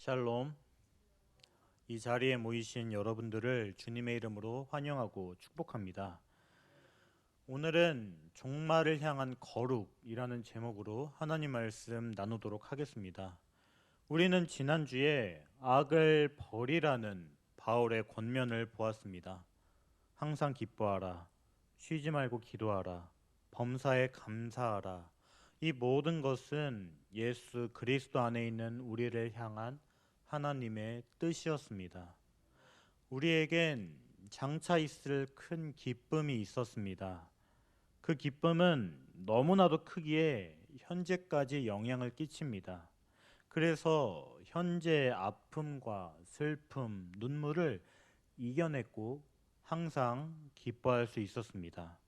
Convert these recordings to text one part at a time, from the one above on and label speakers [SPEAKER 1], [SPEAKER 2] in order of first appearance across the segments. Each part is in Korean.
[SPEAKER 1] 샬롬. 이 자리에 모이신 여러분들을 주님의 이름으로 환영하고 축복합니다. 오늘은 종말을 향한 거룩이라는 제목으로 하나님 말씀 나누도록 하겠습니다. 우리는 지난주에 악을 버리라는 바울의 권면을 보았습니다. 항상 기뻐하라, 쉬지 말고 기도하라, 범사에 감사하라. 이 모든 것은 예수 그리스도 안에 있는 우리를 향한 하나님의 뜻이었습니다. 우리에겐 장차 있을 큰 기쁨이 있었습니다. 그 기쁨은 너무나도 크기에 현재까지 영향을 끼칩니다. 그래서 현재의 아픔과 슬픔, 눈물을 이겨냈고 항상 기뻐할 수 있었습니다.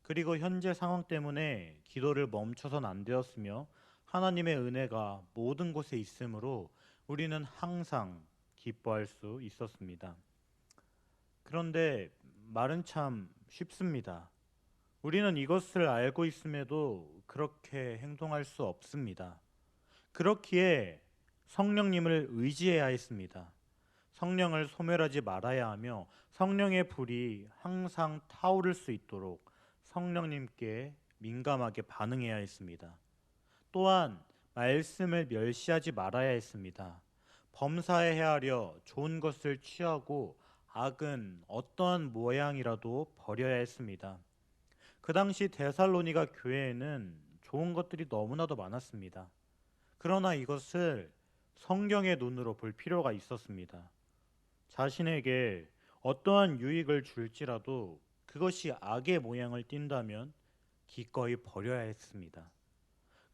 [SPEAKER 1] 그리고 현재 상황 때문에 기도를 멈춰선 안 되었으며 하나님의 은혜가 모든 곳에 있으므로 우리는 항상 기뻐할 수 있었습니다. 그런데 말은 참 쉽습니다. 우리는 이것을 알고 있음에도 그렇게 행동할 수 없습니다. 그렇기에 성령님을 의지해야 했습니다. 성령을 소멸하지 말아야 하며 성령의 불이 항상 타오를 수 있도록 성령님께 민감하게 반응해야 했습니다. 또한 말씀을 멸시하지 말아야 했습니다. 범사에 헤아려 좋은 것을 취하고 악은 어떠한 모양이라도 버려야 했습니다. 그 당시 데살로니가 교회에는 좋은 것들이 너무나도 많았습니다. 그러나 이것을 성경의 눈으로 볼 필요가 있었습니다. 자신에게 어떠한 유익을 줄지라도 그것이 악의 모양을 띈다면 기꺼이 버려야 했습니다.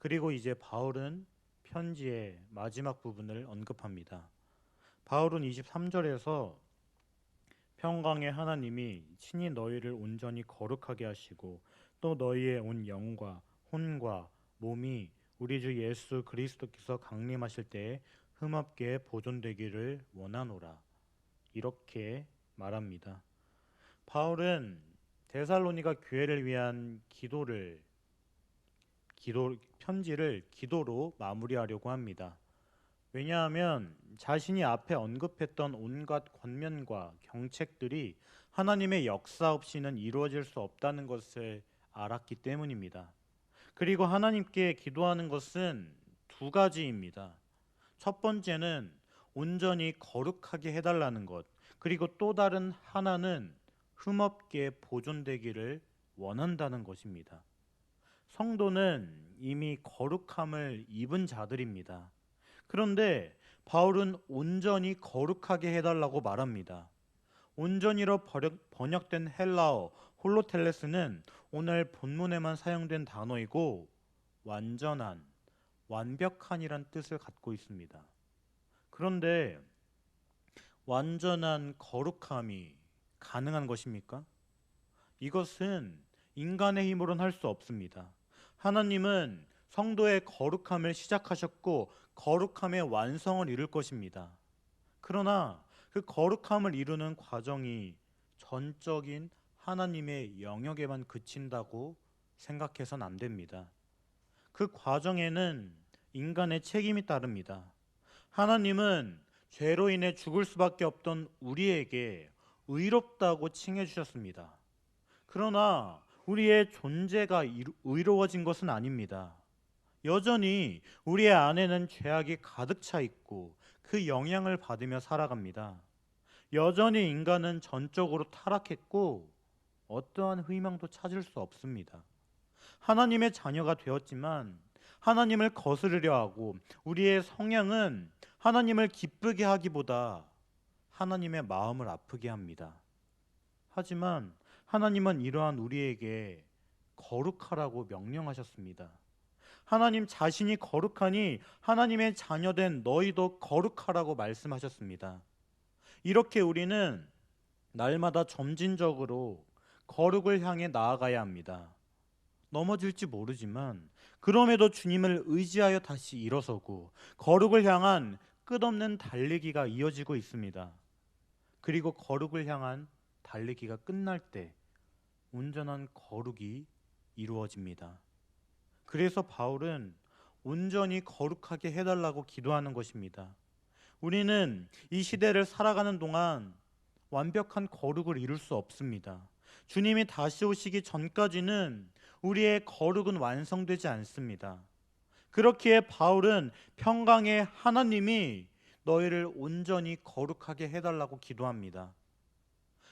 [SPEAKER 1] 그리고 이제 바울은 편지의 마지막 부분을 언급합니다. 바울은 23절에서 평강의 하나님이 친히 너희를 온전히 거룩하게 하시고 또 너희의 온 영과 혼과 몸이 우리 주 예수 그리스도께서 강림하실 때에 흠없게 보존되기를 원하노라. 이렇게 말합니다. 바울은 데살로니가 교회를 위한 편지를 기도로 마무리하려고 합니다. 왜냐하면 자신이 앞에 언급했던 온갖 권면과 경책들이 하나님의 역사 없이는 이루어질 수 없다는 것을 알았기 때문입니다. 그리고 하나님께 기도하는 것은 두 가지입니다. 첫 번째는 온전히 거룩하게 해달라는 것, 그리고 또 다른 하나는 흠없게 보존되기를 원한다는 것입니다. 성도는 이미 거룩함을 입은 자들입니다. 그런데 바울은 온전히 거룩하게 해달라고 말합니다. 온전히로 번역된 헬라어 홀로텔레스는 오늘 본문에만 사용된 단어이고 완전한, 완벽한이란 뜻을 갖고 있습니다. 그런데 완전한 거룩함이 가능한 것입니까? 이것은 인간의 힘으로는 할 수 없습니다. 하나님은 성도의 거룩함을 시작하셨고 거룩함의 완성을 이룰 것입니다. 그러나 그 거룩함을 이루는 과정이 전적인 하나님의 영역에만 그친다고 생각해서는 안 됩니다. 그 과정에는 인간의 책임이 따릅니다. 하나님은 죄로 인해 죽을 수밖에 없던 우리에게 의롭다고 칭해 주셨습니다. 그러나 우리의 존재가 의로워진 것은 아닙니다. 여전히 우리의 안에는 죄악이 가득 차 있고 그 영향을 받으며 살아갑니다. 여전히 인간은 전적으로 타락했고 어떠한 희망도 찾을 수 없습니다. 하나님의 자녀가 되었지만 하나님을 거스르려 하고 우리의 성향은 하나님을 기쁘게 하기보다 하나님의 마음을 아프게 합니다. 하지만 하나님은 이러한 우리에게 거룩하라고 명령하셨습니다. 하나님 자신이 거룩하니 하나님의 자녀된 너희도 거룩하라고 말씀하셨습니다. 이렇게 우리는 날마다 점진적으로 거룩을 향해 나아가야 합니다. 넘어질지 모르지만 그럼에도 주님을 의지하여 다시 일어서고 거룩을 향한 끝없는 달리기가 이어지고 있습니다. 그리고 거룩을 향한 달리기가 끝날 때 온전한 거룩이 이루어집니다. 그래서 바울은 온전히 거룩하게 해달라고 기도하는 것입니다. 우리는 이 시대를 살아가는 동안 완벽한 거룩을 이룰 수 없습니다. 주님이 다시 오시기 전까지는 우리의 거룩은 완성되지 않습니다. 그렇기에 바울은 평강의 하나님이 너희를 온전히 거룩하게 해달라고 기도합니다.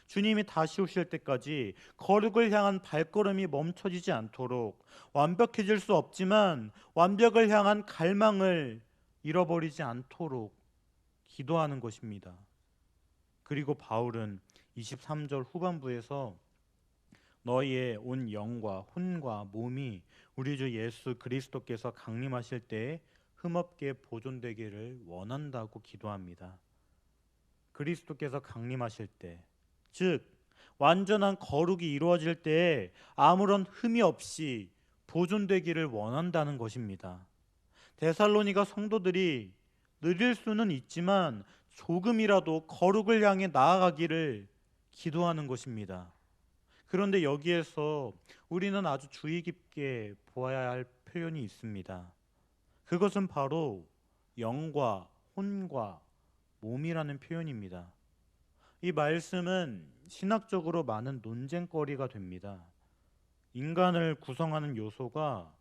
[SPEAKER 1] 주님이 다시 오실 때까지 거룩을 향한 발걸음이 멈춰지지 않도록 완벽해질 수 없지만 완벽을 향한 갈망을 잃어버리지 않도록 기도하는 것입니다. 그리고 바울은 23절 후반부에서 너희의 온 영과 혼과 몸이 우리 주 예수 그리스도께서 강림하실 때에 흠없게 보존되기를 원한다고 기도합니다. 그리스도께서 강림하실 때, 즉 완전한 거룩이 이루어질 때에 아무런 흠이 없이 보존되기를 원한다는 것입니다. 데살로니가 성도들이 느릴 수는 있지만 조금이라도 거룩을 향해 나아가기를 기도하는 것입니다. 그런데 여기에서 우리는 아주 주의 깊게 보아야 할 표현이 있습니다. 그것은 바로 영과 혼과 몸이라는 표현입니다. 이 말씀은 신학적으로 많은 논쟁거리가 됩니다. 인간을 구성하는 요소가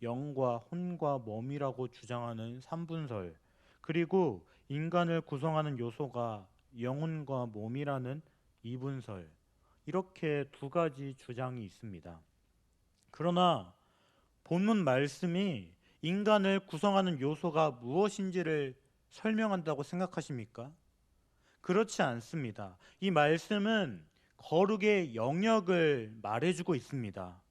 [SPEAKER 1] 영과 혼과 몸이라고 주장하는 삼분설, 그리고 인간을 구성하는 요소가 영혼과 몸이라는 이분설, 이렇게 두 가지 주장이 있습니다. 그러나 본문 말씀이 인간을 구성하는 요소가 무엇인지를 설명한다고 생각하십니까? 그렇지 않습니다. 이 말씀은 거룩의 영역을 말해주고 있습니다.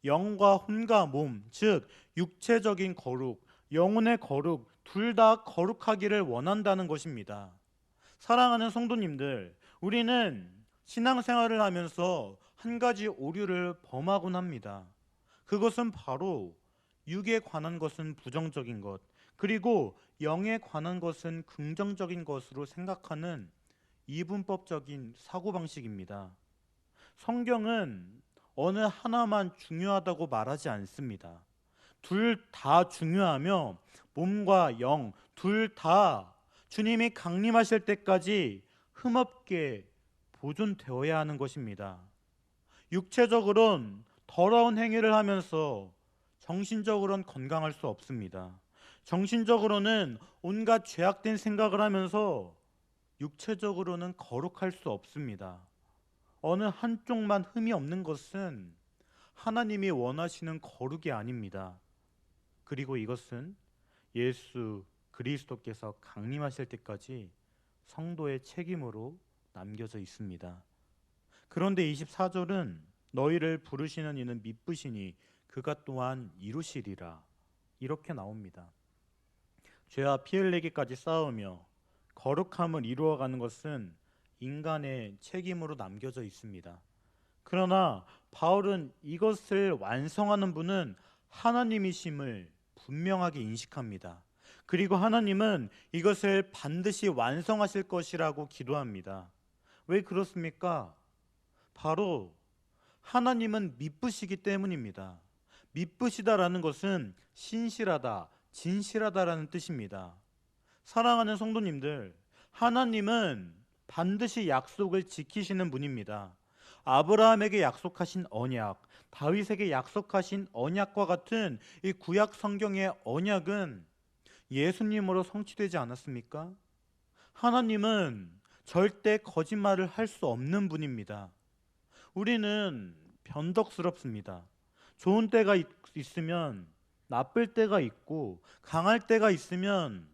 [SPEAKER 1] 영과 혼과 몸, 즉 육체적인 거룩, 영혼의 거룩, 둘 다 거룩하기를 원한다는 것입니다. 사랑하는 성도님들, 우리는 신앙생활을 하면서 한 가지 오류를 범하곤 합니다. 그것은 바로 육에 관한 것은 부정적인 것, 그리고 영에 관한 것은 긍정적인 것으로 생각하는 이분법적인 사고방식입니다. 성경은 어느 하나만 중요하다고 말하지 않습니다. 둘 다 중요하며 몸과 영 둘 다 주님이 강림하실 때까지 흠없게 보존되어야 하는 것입니다. 육체적으론 더러운 행위를 하면서 정신적으로는 건강할 수 없습니다. 정신적으로는 온갖 죄악된 생각을 하면서 육체적으로는 거룩할 수 없습니다. 어느 한쪽만 흠이 없는 것은 하나님이 원하시는 거룩이 아닙니다. 그리고 이것은 예수 그리스도께서 강림하실 때까지 성도의 책임으로 남겨져 있습니다. 그런데 24절은 너희를 부르시는 이는 미쁘시니 그가 또한 이루시리라, 이렇게 나옵니다. 죄와 피 흘리기까지 싸우며 거룩함을 이루어가는 것은 인간의 책임으로 남겨져 있습니다. 그러나 바울은 이것을 완성하는 분은 하나님이심을 분명하게 인식합니다. 그리고 하나님은 이것을 반드시 완성하실 것이라고 기도합니다. 왜 그렇습니까? 바로 하나님은 미쁘시기 때문입니다. 미쁘시다라는 것은 신실하다, 진실하다라는 뜻입니다. 사랑하는 성도님들, 하나님은 반드시 약속을 지키시는 분입니다. 아브라함에게 약속하신 언약, 다윗에게 약속하신 언약과 같은 이 구약 성경의 언약은 예수님으로 성취되지 않았습니까? 하나님은 절대 거짓말을 할 수 없는 분입니다. 우리는 변덕스럽습니다. 좋은 때가 있으면 나쁠 때가 있고 강할 때가 있으면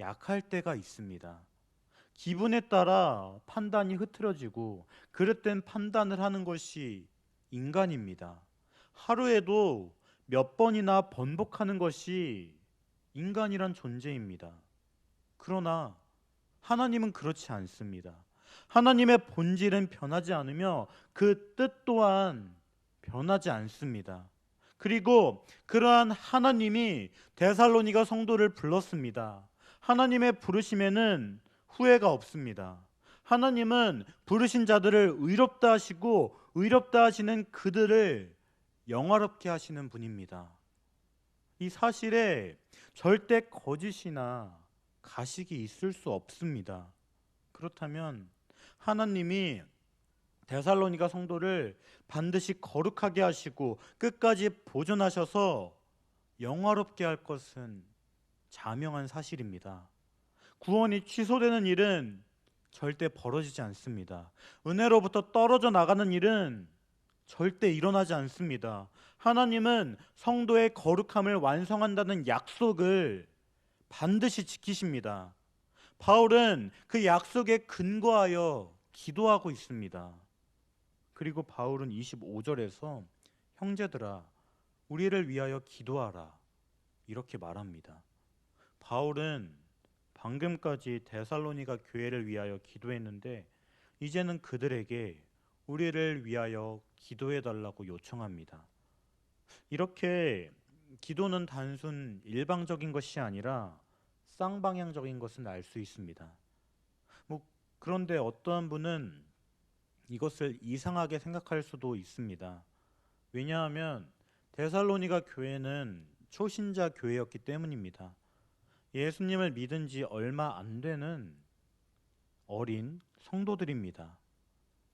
[SPEAKER 1] 약할 때가 있습니다. 기분에 따라 판단이 흐트러지고 그릇된 판단을 하는 것이 인간입니다. 하루에도 몇 번이나 번복하는 것이 인간이란 존재입니다. 그러나 하나님은 그렇지 않습니다. 하나님의 본질은 변하지 않으며 그 뜻 또한 변하지 않습니다. 그리고 그러한 하나님이 데살로니가 성도를 불렀습니다. 하나님의 부르심에는 후회가 없습니다. 하나님은 부르신 자들을 의롭다 하시고 의롭다 하시는 그들을 영화롭게 하시는 분입니다. 이 사실에 절대 거짓이나 가식이 있을 수 없습니다. 그렇다면 하나님이 데살로니가 성도를 반드시 거룩하게 하시고 끝까지 보존하셔서 영화롭게 할 것은 자명한 사실입니다. 구원이 취소되는 일은 절대 벌어지지 않습니다. 은혜로부터 떨어져 나가는 일은 절대 일어나지 않습니다. 하나님은 성도의 거룩함을 완성한다는 약속을 반드시 지키십니다. 바울은 그 약속에 근거하여 기도하고 있습니다. 그리고 바울은 25절에서 형제들아 우리를 위하여 기도하라 이렇게 말합니다. 바울은 방금까지 데살로니가 교회를 위하여 기도했는데 이제는 그들에게 우리를 위하여 기도해 달라고 요청합니다. 이렇게 기도는 단순 일방적인 것이 아니라 쌍방향적인 것은 알 수 있습니다. 그런데 어떠한 분은 이것을 이상하게 생각할 수도 있습니다. 왜냐하면 데살로니가 교회는 초신자 교회였기 때문입니다. 예수님을 믿은 지 얼마 안 되는 어린 성도들입니다.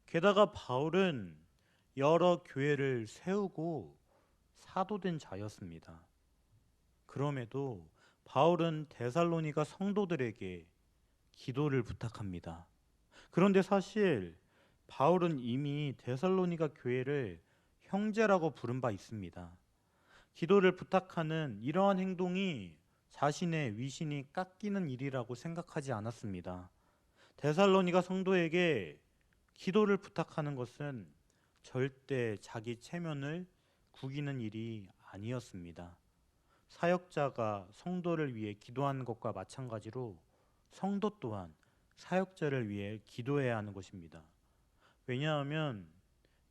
[SPEAKER 1] 게다가 바울은 여러 교회를 세우고 사도된 자였습니다. 그럼에도 바울은 데살로니가 성도들에게 기도를 부탁합니다. 그런데 사실 바울은 이미 데살로니가 교회를 형제라고 부른 바 있습니다. 기도를 부탁하는 이러한 행동이 자신의 위신이 깎이는 일이라고 생각하지 않았습니다. 데살로니가 성도에게 기도를 부탁하는 것은 절대 자기 체면을 구기는 일이 아니었습니다. 사역자가 성도를 위해 기도하는 것과 마찬가지로 성도 또한 사역자를 위해 기도해야 하는 것입니다. 왜냐하면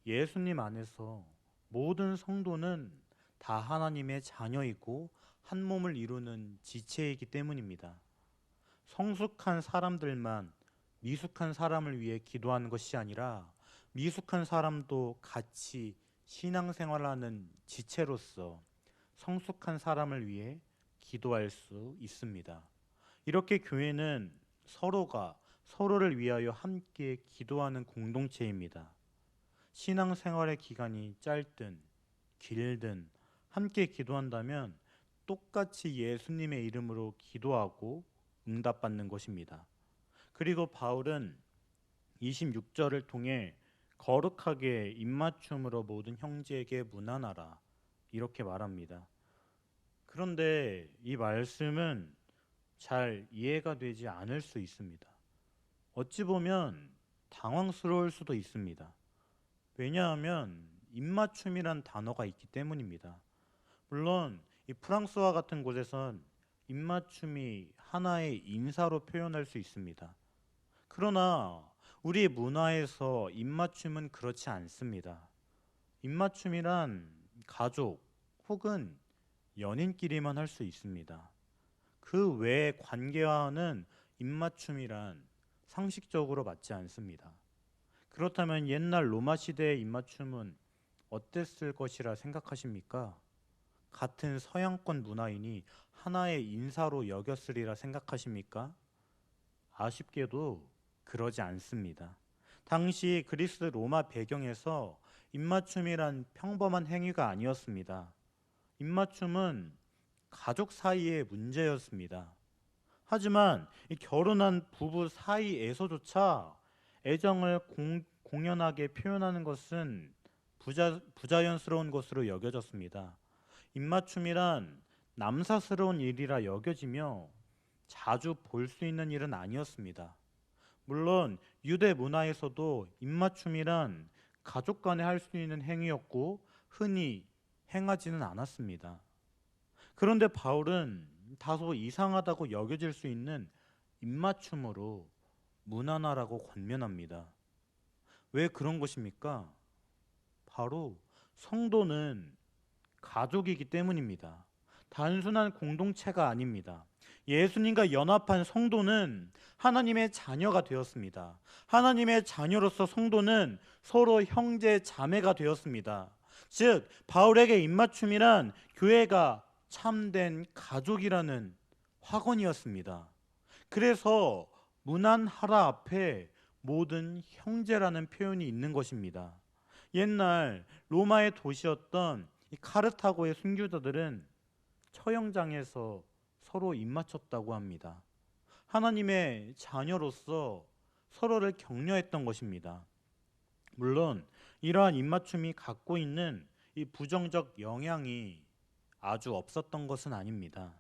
[SPEAKER 1] 예수님 안에서 모든 성도는 다 하나님의 자녀이고 한 몸을 이루는 지체이기 때문입니다. 성숙한 사람들만 미숙한 사람을 위해 기도하는 것이 아니라 미숙한 사람도 같이 신앙생활하는 지체로서 성숙한 사람을 위해 기도할 수 있습니다. 이렇게 교회는 서로가 서로를 위하여 함께 기도하는 공동체입니다. 신앙생활의 기간이 짧든 길든 함께 기도한다면 똑같이 예수님의 이름으로 기도하고 응답받는 것입니다. 그리고 바울은 26절을 통해 거룩하게 입맞춤으로 모든 형제에게 문안하라 이렇게 말합니다. 그런데 이 말씀은 잘 이해가 되지 않을 수 있습니다. 어찌 보면 당황스러울 수도 있습니다. 왜냐하면 입맞춤이란 단어가 있기 때문입니다. 물론 이 프랑스와 같은 곳에선 입맞춤이 하나의 인사로 표현할 수 있습니다. 그러나 우리 문화에서 입맞춤은 그렇지 않습니다. 입맞춤이란 가족 혹은 연인끼리만 할 수 있습니다. 그 외의 관계와는 입맞춤이란 상식적으로 맞지 않습니다. 그렇다면 옛날 로마 시대의 입맞춤은 어땠을 것이라 생각하십니까? 같은 서양권 문화인이 하나의 인사로 여겼으리라 생각하십니까? 아쉽게도 그러지 않습니다. 당시 그리스 로마 배경에서 입맞춤이란 평범한 행위가 아니었습니다. 입맞춤은 가족 사이의 문제였습니다. 하지만 이 결혼한 부부 사이에서조차 애정을 공연하게 표현하는 것은 부자연스러운 것으로 여겨졌습니다. 입맞춤이란 남사스러운 일이라 여겨지며 자주 볼 수 있는 일은 아니었습니다. 물론 유대 문화에서도 입맞춤이란 가족 간에 할 수 있는 행위였고 흔히 행하지는 않았습니다. 그런데 바울은 다소 이상하다고 여겨질 수 있는 입맞춤으로 문안하라고 권면합니다. 왜 그런 것입니까? 바로 성도는 가족이기 때문입니다. 단순한 공동체가 아닙니다. 예수님과 연합한 성도는 하나님의 자녀가 되었습니다. 하나님의 자녀로서 성도는 서로 형제 자매가 되었습니다. 즉 바울에게 입맞춤이란 교회가 참된 가족이라는 확언이었습니다. 그래서 문안하라 앞에 모든 형제라는 표현이 있는 것입니다. 옛날 로마의 도시였던 이 카르타고의 순교자들은 처형장에서 서로 입맞췄다고 합니다. 하나님의 자녀로서 서로를 격려했던 것입니다. 물론 이러한 입맞춤이 갖고 있는 이 부정적 영향이 아주 없었던 것은 아닙니다.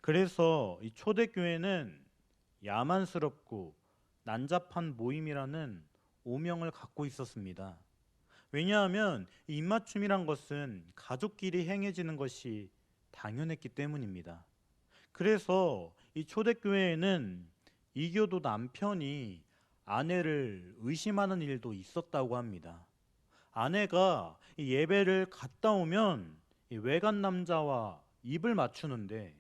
[SPEAKER 1] 그래서 이 초대교회는 야만스럽고 난잡한 모임이라는 오명을 갖고 있었습니다. 왜냐하면 이 입맞춤이란 것은 가족끼리 행해지는 것이 당연했기 때문입니다. 그래서 이 초대교회에는 이교도 남편이 아내를 의심하는 일도 있었다고 합니다. 아내가 이 예배를 갔다 오면 이 외간 남자와 입을 맞추는데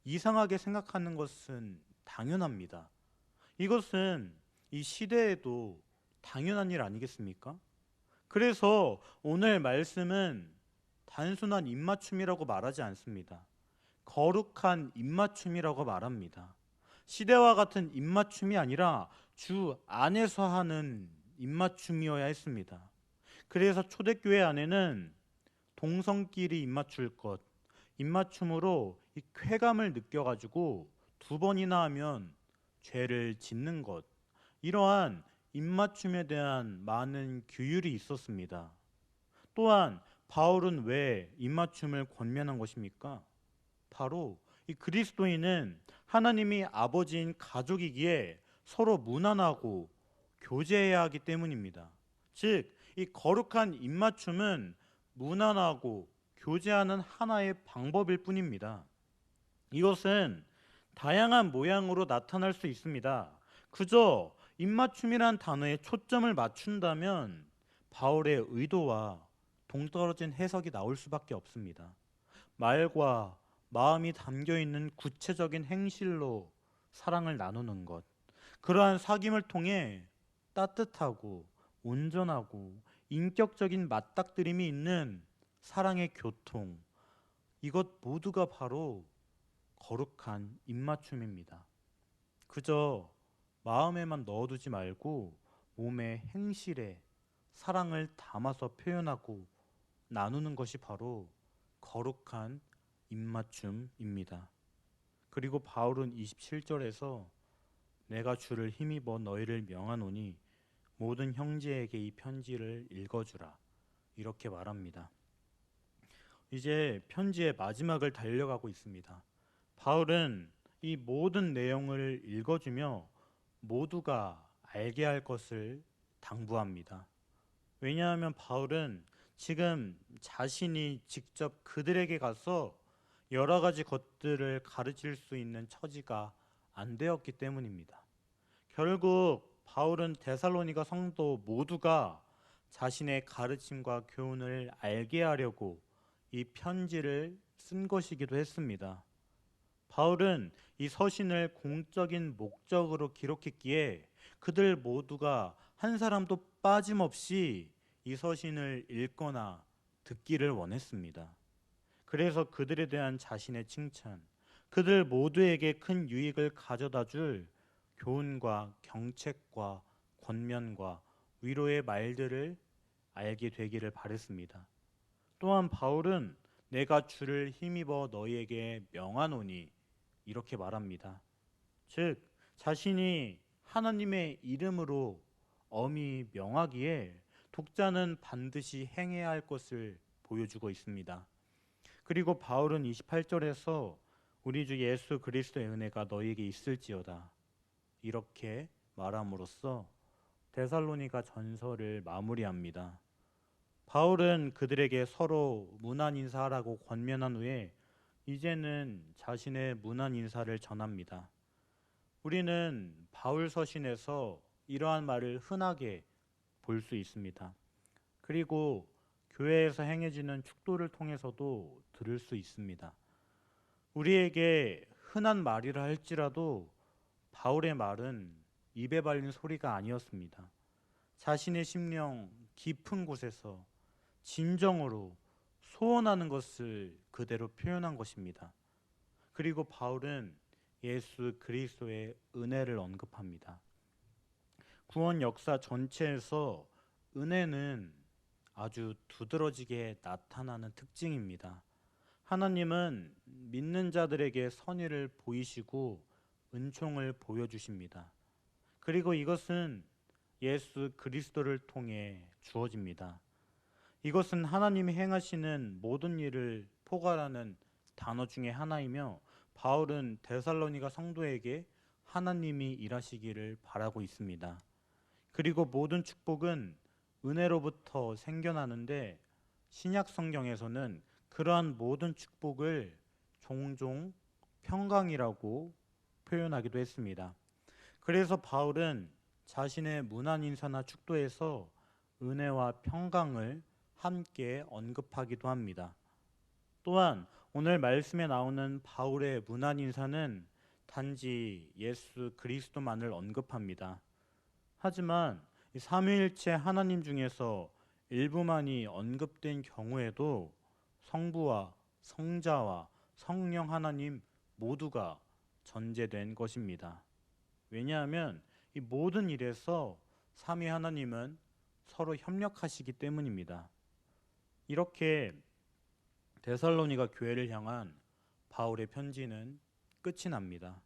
[SPEAKER 1] 이상하게 생각하는 것은 당연합니다. 이것은 이 시대에도 당연한 일 아니겠습니까? 그래서 오늘 말씀은 단순한 입맞춤이라고 말하지 않습니다. 거룩한 입맞춤이라고 말합니다. 시대와 같은 입맞춤이 아니라 주 안에서 하는 입맞춤이어야 했습니다. 그래서 초대교회 안에는 동성끼리 입맞출 것, 입맞춤으로 이 쾌감을 느껴가지고 두 번이나 하면 죄를 짓는 것, 이러한 입맞춤에 대한 많은 규율이 있었습니다. 또한 바울은 왜 입맞춤을 권면한 것입니까? 바로 이 그리스도인은 하나님이 아버지인 가족이기에 서로 무난하고 교제해야 하기 때문입니다. 즉, 이 거룩한 입맞춤은 무난하고 교제하는 하나의 방법일 뿐입니다. 이것은 다양한 모양으로 나타날 수 있습니다. 그저 입맞춤이란 단어에 초점을 맞춘다면 바울의 의도와 동떨어진 해석이 나올 수밖에 없습니다. 말과 마음이 담겨 있는 구체적인 행실로 사랑을 나누는 것, 그러한 사귐을 통해 따뜻하고 온전하고 인격적인 맞닥뜨림이 있는 사랑의 교통, 이것 모두가 바로 거룩한 입맞춤입니다. 그저 마음에만 넣어두지 말고 몸의 행실에 사랑을 담아서 표현하고 나누는 것이 바로 거룩한 입맞춤입니다. 그리고 바울은 27절에서 내가 주를 힘입어 너희를 명하노니 모든 형제에게 이 편지를 읽어주라, 이렇게 말합니다. 이제 편지의 마지막을 달려가고 있습니다. 바울은 이 모든 내용을 읽어주며 모두가 알게 할 것을 당부합니다. 왜냐하면 바울은 지금 자신이 직접 그들에게 가서 여러 가지 것들을 가르칠 수 있는 처지가 안 되었기 때문입니다. 결국 바울은 데살로니가 성도 모두가 자신의 가르침과 교훈을 알게 하려고 이 편지를 쓴 것이기도 했습니다. 바울은 이 서신을 공적인 목적으로 기록했기에 그들 모두가 한 사람도 빠짐없이 이 서신을 읽거나 듣기를 원했습니다. 그래서 그들에 대한 자신의 칭찬, 그들 모두에게 큰 유익을 가져다 줄 교훈과 경책과 권면과 위로의 말들을 알게 되기를 바랬습니다. 또한 바울은 내가 주를 힘입어 너희에게 명하노니 이렇게 말합니다. 즉 자신이 하나님의 이름으로 엄히 명하기에 독자는 반드시 행해야 할 것을 보여주고 있습니다. 그리고 바울은 28절에서 우리 주 예수 그리스도의 은혜가 너희에게 있을지어다, 이렇게 말함으로써 데살로니가 전서를 마무리합니다. 바울은 그들에게 서로 문안 인사하라고 권면한 후에 이제는 자신의 문안 인사를 전합니다. 우리는 바울 서신에서 이러한 말을 흔하게 볼 수 있습니다. 그리고 교회에서 행해지는 축도를 통해서도 들을 수 있습니다. 우리에게 흔한 말이라 할지라도 바울의 말은 입에 발린 소리가 아니었습니다. 자신의 심령 깊은 곳에서 진정으로 소원하는 것을 그대로 표현한 것입니다. 그리고 바울은 예수 그리스도의 은혜를 언급합니다. 구원 역사 전체에서 은혜는 아주 두드러지게 나타나는 특징입니다. 하나님은 믿는 자들에게 선의를 보이시고 은총을 보여주십니다. 그리고 이것은 예수 그리스도를 통해 주어집니다. 이것은 하나님이 행하시는 모든 일을 포괄하는 단어 중에 하나이며, 바울은 데살로니가 성도에게 하나님이 일하시기를 바라고 있습니다. 그리고 모든 축복은 은혜로부터 생겨나는데, 신약 성경에서는 그러한 모든 축복을 종종 평강이라고 표현하기도 했습니다. 그래서 바울은 자신의 문안 인사나 축도에서 은혜와 평강을 함께 언급하기도 합니다. 또한 오늘 말씀에 나오는 바울의 문안 인사는 단지 예수 그리스도만을 언급합니다. 하지만 삼위일체 하나님 중에서 일부만이 언급된 경우에도 성부와 성자와 성령 하나님 모두가 전제된 것입니다. 왜냐하면 이 모든 일에서 삼위 하나님은 서로 협력하시기 때문입니다. 이렇게 데살로니가 교회를 향한 바울의 편지는 끝이 납니다.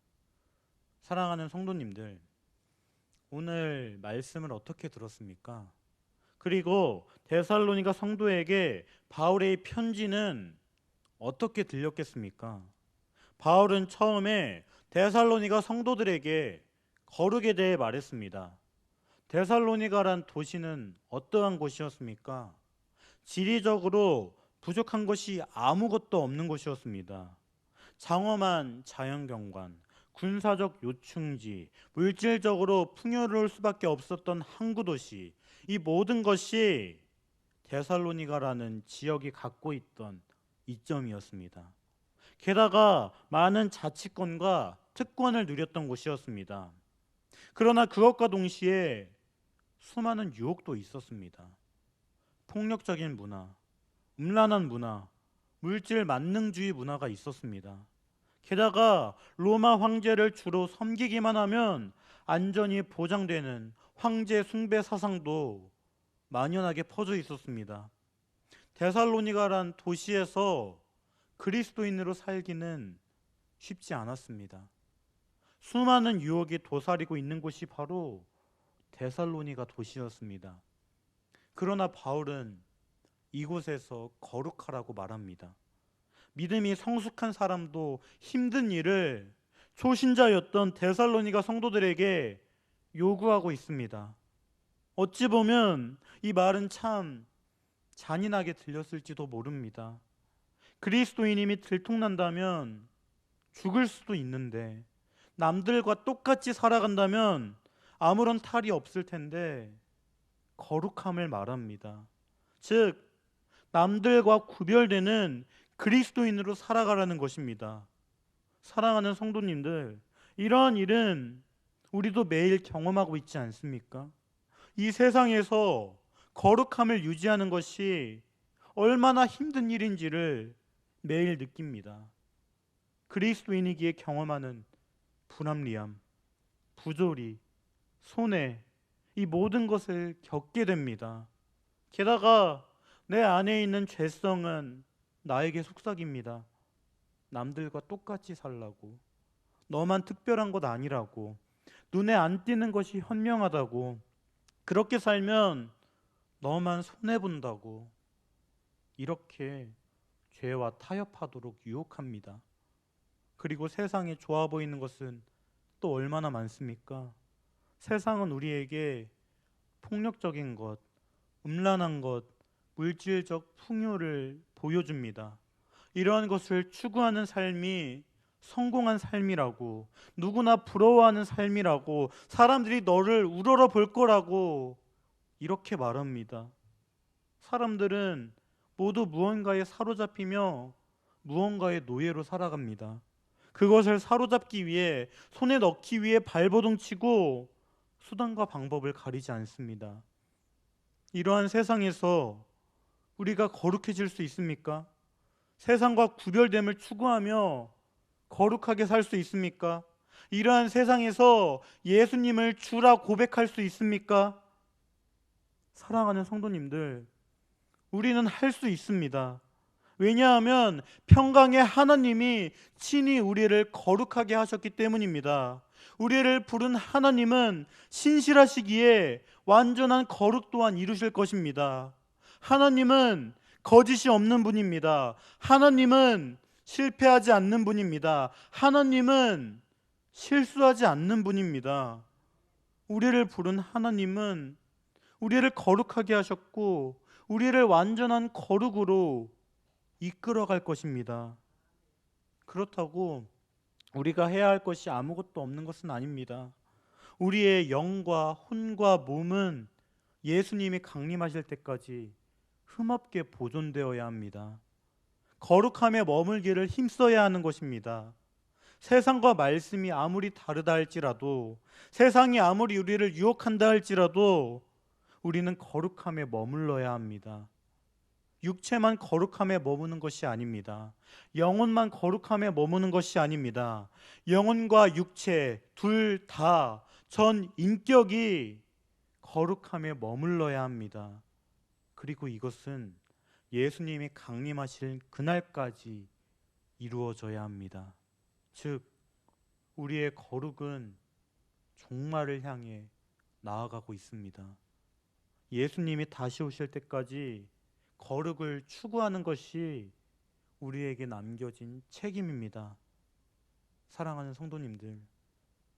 [SPEAKER 1] 사랑하는 성도님들, 오늘 말씀을 어떻게 들었습니까? 그리고 데살로니가 성도에게 바울의 편지는 어떻게 들렸겠습니까? 바울은 처음에 데살로니가 성도들에게 거룩에 대해 말했습니다. 데살로니가란 도시는 어떠한 곳이었습니까? 지리적으로 부족한 것이 아무것도 없는 곳이었습니다. 장엄한 자연경관, 군사적 요충지, 물질적으로 풍요로울 수밖에 없었던 항구도시, 이 모든 것이 데살로니가라는 지역이 갖고 있던 이점이었습니다. 게다가 많은 자치권과 특권을 누렸던 곳이었습니다. 그러나 그것과 동시에 수많은 유혹도 있었습니다. 폭력적인 문화, 음란한 문화, 물질 만능주의 문화가 있었습니다. 게다가 로마 황제를 주로 섬기기만 하면 안전이 보장되는 황제 숭배 사상도 만연하게 퍼져 있었습니다. 데살로니가란 도시에서 그리스도인으로 살기는 쉽지 않았습니다. 수많은 유혹이 도사리고 있는 곳이 바로 데살로니가 도시였습니다. 그러나 바울은 이곳에서 거룩하라고 말합니다. 믿음이 성숙한 사람도 힘든 일을 초신자였던 데살로니가 성도들에게 요구하고 있습니다. 어찌 보면 이 말은 참 잔인하게 들렸을지도 모릅니다. 그리스도인임이 들통난다면 죽을 수도 있는데, 남들과 똑같이 살아간다면 아무런 탈이 없을 텐데 거룩함을 말합니다. 즉, 남들과 구별되는 그리스도인으로 살아가라는 것입니다. 사랑하는 성도님들, 이러한 일은 우리도 매일 경험하고 있지 않습니까? 이 세상에서 거룩함을 유지하는 것이 얼마나 힘든 일인지를 매일 느낍니다. 그리스도인이기에 경험하는 불합리함, 부조리, 손해, 이 모든 것을 겪게 됩니다. 게다가 내 안에 있는 죄성은 나에게 속삭입니다. 남들과 똑같이 살라고, 너만 특별한 것 아니라고, 눈에 안 띄는 것이 현명하다고, 그렇게 살면 너만 손해본다고, 이렇게 죄와 타협하도록 유혹합니다. 그리고 세상에 좋아 보이는 것은 또 얼마나 많습니까? 세상은 우리에게 폭력적인 것, 음란한 것, 물질적 풍요를 보여줍니다. 이러한 것을 추구하는 삶이 성공한 삶이라고, 누구나 부러워하는 삶이라고, 사람들이 너를 우러러 볼 거라고 이렇게 말합니다. 사람들은 모두 무언가에 사로잡히며 무언가의 노예로 살아갑니다. 그것을 사로잡기 위해, 손에 넣기 위해 발버둥치고 수단과 방법을 가리지 않습니다. 이러한 세상에서 우리가 거룩해질 수 있습니까? 세상과 구별됨을 추구하며 거룩하게 살 수 있습니까? 이러한 세상에서 예수님을 주라 고백할 수 있습니까? 사랑하는 성도님들, 우리는 할 수 있습니다. 왜냐하면 평강의 하나님이 친히 우리를 거룩하게 하셨기 때문입니다. 우리를 부른 하나님은 신실하시기에 완전한 거룩 또한 이루실 것입니다. 하나님은 거짓이 없는 분입니다. 하나님은 실패하지 않는 분입니다. 하나님은 실수하지 않는 분입니다. 우리를 부른 하나님은 우리를 거룩하게 하셨고 우리를 완전한 거룩으로 이끌어갈 것입니다. 그렇다고 우리가 해야 할 것이 아무것도 없는 것은 아닙니다. 우리의 영과 혼과 몸은 예수님이 강림하실 때까지 흠없게 보존되어야 합니다. 거룩함에 머물기를 힘써야 하는 것입니다. 세상과 말씀이 아무리 다르다 할지라도, 세상이 아무리 우리를 유혹한다 할지라도 우리는 거룩함에 머물러야 합니다. 육체만 거룩함에 머무는 것이 아닙니다. 영혼만 거룩함에 머무는 것이 아닙니다. 영혼과 육체 둘 다 전 인격이 거룩함에 머물러야 합니다. 그리고 이것은 예수님이 강림하실 그날까지 이루어져야 합니다. 즉, 우리의 거룩은 종말을 향해 나아가고 있습니다. 예수님이 다시 오실 때까지 거룩을 추구하는 것이 우리에게 남겨진 책임입니다. 사랑하는 성도님들,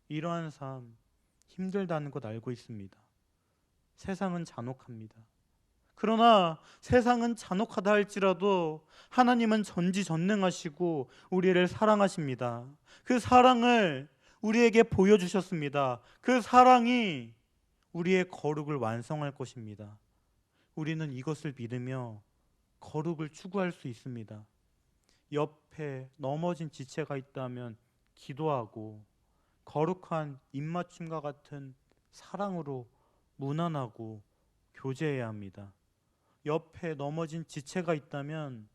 [SPEAKER 1] 이러한 삶 힘들다는 것 알고 있습니다. 세상은 잔혹합니다. 그러나 세상은 잔혹하다 할지라도 하나님은 전지전능하시고 우리를 사랑하십니다. 그 사랑을 우리에게 보여주셨습니다. 그 사랑이 우리의 거룩을 완성할 것입니다. 우리는 이것을 믿으며 거룩을 추구할 수 있습니다. 옆에 넘어진 지체가 있다면 기도하고 거룩한 입맞춤과 같은 사랑으로 문안하고 교제해야 합니다. 옆에 넘어진 지체가 있다면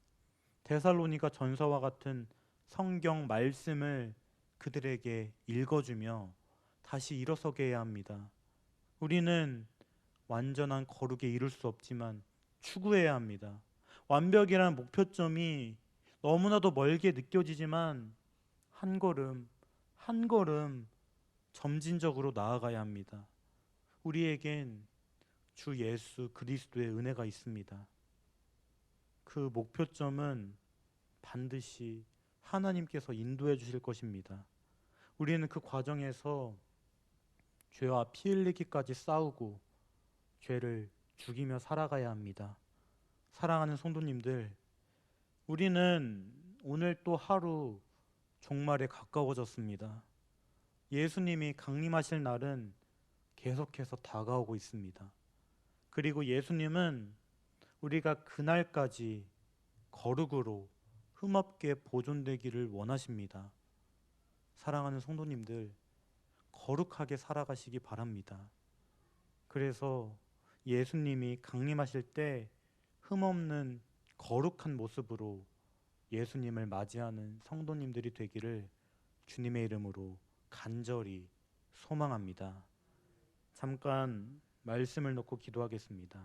[SPEAKER 1] 데살로니가 전서와 같은 성경 말씀을 그들에게 읽어주며 다시 일어서게 해야 합니다. 우리는 완전한 거룩에 이룰 수 없지만 추구해야 합니다. 완벽이라는 목표점이 너무나도 멀게 느껴지지만 한 걸음 한 걸음 점진적으로 나아가야 합니다. 우리에겐 주 예수 그리스도의 은혜가 있습니다. 그 목표점은 반드시 하나님께서 인도해 주실 것입니다. 우리는 그 과정에서 죄와 피 흘리기까지 싸우고 죄를 죽이며 살아가야 합니다. 사랑하는 성도님들, 우리는 오늘 또 하루 종말에 가까워졌습니다. 예수님이 강림하실 날은 계속해서 다가오고 있습니다. 그리고 예수님은 우리가 그날까지 거룩으로 흠없게 보존되기를 원하십니다. 사랑하는 성도님들, 거룩하게 살아가시기 바랍니다. 그래서 예수님이 강림하실 때 흠없는 거룩한 모습으로 예수님을 맞이하는 성도님들이 되기를 주님의 이름으로 간절히 소망합니다. 잠깐 말씀을 놓고 기도하겠습니다.